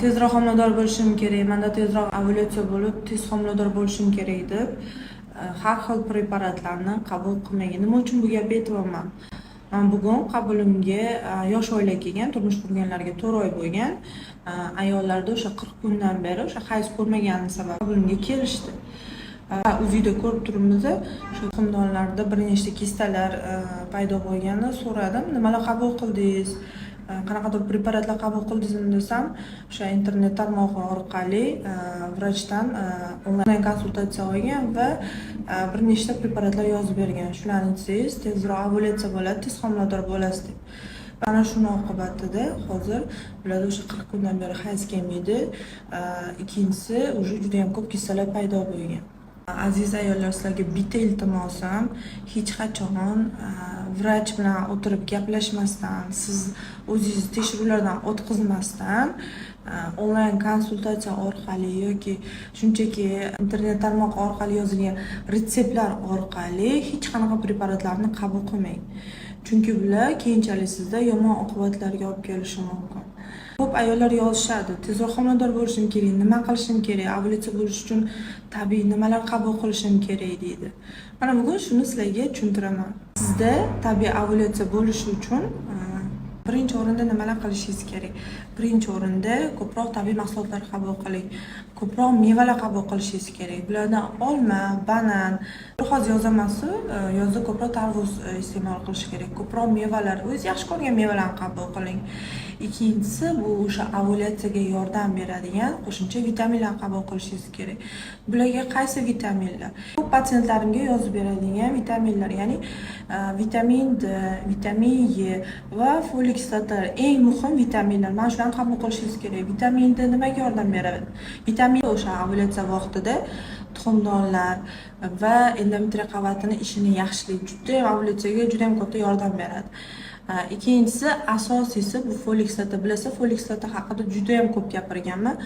Tezroq homilador bo'lishim kerak, menda tezroq ovulyatsiya bo'lib, tez homilador bo'lishim kerak deb har xil preparatlarni qabul qilmagan. Nima uchun bu gapni aytyapman? Bugun qabulimga yosh oila kelgan, turmush qurganlarga 4 oy bo'lgan ayollarda o'sha 40 kundan beri o'sha hayz ko'rmagani sabab qabulimga kelishdi. UZIda ko'rib turibmiz, o'sha xumdonlarda bir nechta kistalar paydo bo'lganini so'radim. Nimalar qabul qildingiz? Qanaqadir preparatlar qabul qildingizmi desam, o'sha internet tarmog'i orqali vrachdan onlayn konsultatsiya olgan va bir nechta preparatlar yozib bergan. Shularni ichsangiz tezroq ovulyatsiya bo'ladi, tez homilador bo'lasiz deb. Mana shuni oqibatida hozir ularda o'sha 40 kundan beri hayz kelmaydi. Ikkinchisi, juda ham ko'p kistalar paydo bo'lgan. Aziz ayollar, sizlarga bitta iltimosim, hech qachon vrach bilan o'tirib gaplashmasdan, siz o'zingiz tekshiruvlardan o'tkazmasdan, onlayn konsultatsiya orqali yoki shunchaki internet tarmog'i orqali yozilgan retseptlar orqali hech qanaqa preparatlarni qabul qilmang. Chunki bular keyinchalik sizda yomon oqibatlarga olib kelishi mumkin. Ko'p ayollar yozishadi, tezroq homilador bo'lishim kerak, nima qilishim kerak, ovulyatsiya bo'lish uchun tabiiy nimalar qabul qilishim kerak deydi. Mana bugun shuni sizlarga tushuntiraman. Sizda tabiiy ovulyatsiya bo'lishi uchun birinchi o'rinda nimalar qilishingiz kerak? Birinchi o'rinda ko'proq tabiiy mahsulotlar qabul qiling. Ko'proq mevalar qabul qilishingiz kerak. Bulardan olma, banan, hozir yozaman-ku, yozda ko'proq tarvuz iste'mol qilish kerak. Ko'proq mevalar, o'zingiz yaxshi ko'rgan mevalarni qabul qiling. Ikkinchisi bu o'sha ovulyatsiyaga yordam beradigan qo'shimcha vitaminlar qabul qilishingiz kerak. Bularga qaysi vitaminlar? Ko'p patsientlarimga yozib beradigan vitaminlar, ya'ni vitamin D, vitamin E va folik kislota eng muhim vitaminlar. Mana shularni qabul qilishingiz kerak. Vitamin D nimaga yordam beradi? Vitamin o'sha ovulyatsiya vaqtida tuxumdonlar va endometriy qavatini ishini yaxshilaydi. Juda ham ovulyatsiyaga juda ham katta yordam beradi. Ikkinchisi, asosiysi bu folik kislota. Bilasiz, folik kislota haqida juda ham ko'p gapirganman.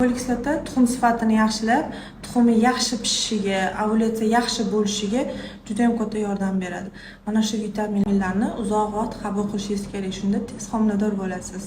Folik kislota tuxum sifatini yaxshilab, tuxumi yaxshi pishishiga, ovulyatsiya yaxshi bo'lishiga juda ham katta yordam beradi. Mana shu vitaminlarni uzoq vaqt qabul qilishingiz kerak, shunda tez homilador bo'lasiz.